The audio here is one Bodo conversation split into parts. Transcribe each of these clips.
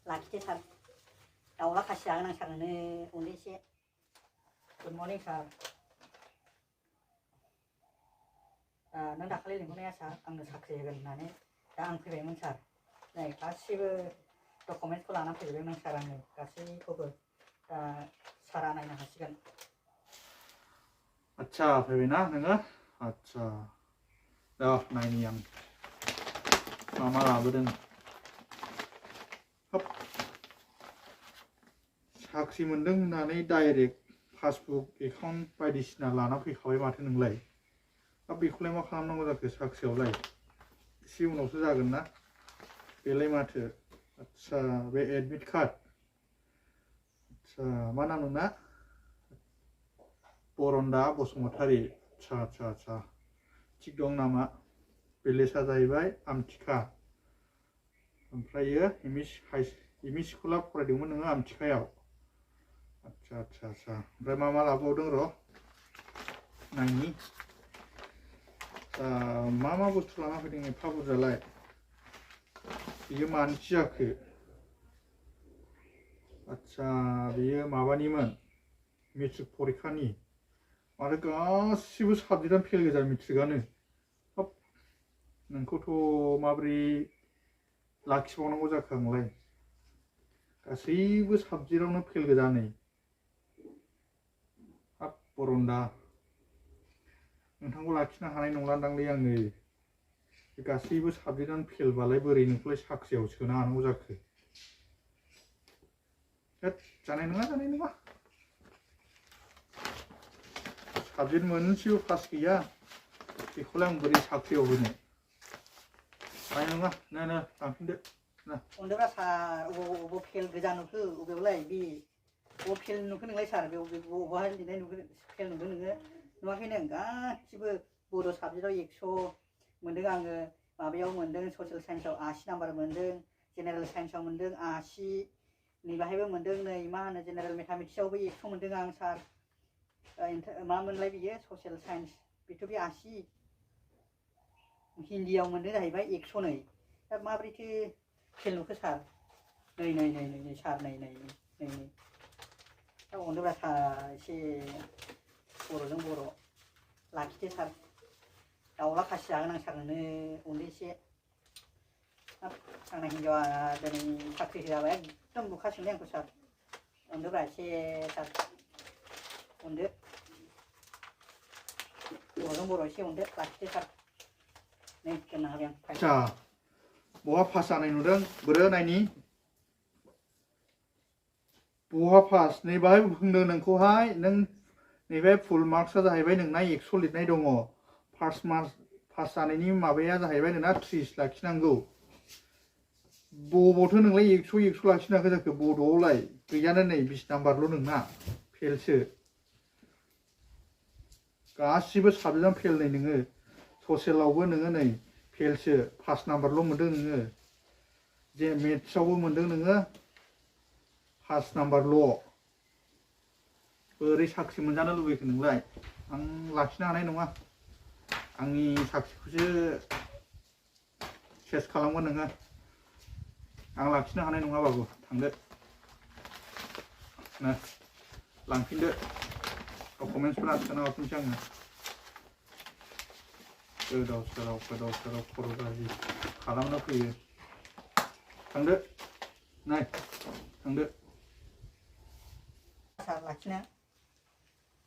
लाखिदो सार दाउला खासि जागोन आं सारनो उन्दै एसे गुड मर्निं सार नों दाखालि लिंहरनाया सार आंनो साख्रि होगोन होननानै दा आं फैबायमोन सार नै गासिबो डकुमेन्टसखौ लानानै फैजोबबायमोन सार आङो गासैखौबो दा सारा नायनो हासिगोन आच्छा फैबायना नोङो आच्छा दा नायनि आं मा लाबोदों हाब साख्रि मोनदों होननानै डाइरेक्ट पासबुक एकाउन्ट बायदिसिना लाना फैखाबाय माथो नोंलाय हाब बेखौलाय मा खालामनांगौ जाखो साख्रियावलाय एसे उनावसो जागोन ना बेलाय माथो आच्छा बे एडमिट कार्ड आच्छा मा नाम नोंना बरन्दा बसुमतारी आच्छा थिग दं नामा बेलेसा जाहैबाय आमथिखा ओमफ्रायो एम इ स्कुला फरायदोंमोन नोङो आमथिखायाव आच्छा ओमफ्राय मा लाबावदों र' नायनि मा बुस्थु लाना फैदों एफा बुरजालाय बियो मानोथि जाखो आच्छा बियो माबानिमोन मेट्रिक परिखानि माथो गासिबो साबजेक्टआनो फेल गोजा मेट्रिकआनो हाब नोंखौथ' माबोरै लाखिबावनांगौ जाखो आंलाय गासैबो साबजेक्टआवनो फेल गोजा नै हाब बरन्दा नोंथांखौ लाखिनो हानाय नंलादांलै आङो गासैबो साबजेक्टआनो फेलबालाय बोरै नोंखौलाय साख्रियाव सोनो हानांगौ जाखो होद जानाय नङा साबजेक्ट मोनसेबो पास गैया बेखौलाय आं बोरै साख्रियाव होनो जानाय नङा नो लांफिनदो उन्दुब्रा सार अबाव फेल गोजा नुखो अबेयावलाय बे अबाव फेल नुखो नोंलाय सार बबेयावहाय लिरनाय नुखो फेल नुदों नोङो नुवाखै नों गासिबो बड' साबजेक्टआव 100 मोनदों आङो माबायाव मोनदों ससियेल साइन्सआव 80 नाम्बार मोनदों जेनेरेल साइन्सआव मोनदों 80 नै बाहायबो मोनदों नै मा होनो जेनेरेल मेथामेटिक्सआवबो 100 मोनदों आं सार मा मोनलाय बियो ससियेल साइन्स बेथ' बे 80 हिन्दीआव मोनदों जाहैबाय 100 नै दा माबोरैथो फेल नुखो सार नै सार नै दा उन्दुब्रा सार एसे बर'जों बर' लाखिदो सार दाउला खासि जागोन आं सारनो उन्दै एसे आंना हिन्जावा दिनै साख्रि होआबा एकदम बुखासिगोनलै आंखौ सार उन्दुब्रा एसे सार उन्दो बर'जों बर' एसे उन्दो लाखिदो सार नै दोननो हाबाय आं आच्छा बहा पास जानाय नुदों बोरो नायनि बहा पास नै बाहाय बुंदों नोंखौहाय नों नैबे फुल मार्क्सआ जाहैबाय नोंना 100 लिरनाय दङ फार्स्ट मार्क्स पास जानायनि माबाया जाहैबाय नोंना 30 लाखिनांगौ बबावथो नोंलाय 100 लाखिनो हाखो जाखो बड'आवलाय गैयानो नै 20 नाम्बारल' नोंना फेलसो गासिबो साबजेक्टआनो फेल नै नोङो ससियेलावबो नोङो नै फेलसो 5 नाम्बारल' मोनदों नोङो जे मेथ्सआवबो मोनदों नोङो 5 नाम्बारल' बोरै साख्रि मोनजानो लुबैखो नोंलाय आं लाखिनो हानाय नङा आंनि साख्रिखौसो सेस खालामगोन नोङो आं लाखिनो हानाय नङा बाबु थांदो नो लांफिनदो डकुमेन्टसफोरा सोना हरफिनसै आङो गोदाव सोराव खर' गाज्रि खालामनो फैयो थांदो नै थांदो सार लाखिनो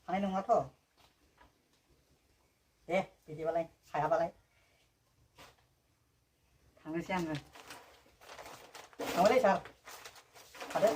हानाय नङाथ' दे बिदिबालाय हायाबालाय थांनोसै आङो थांबायलै सार थादो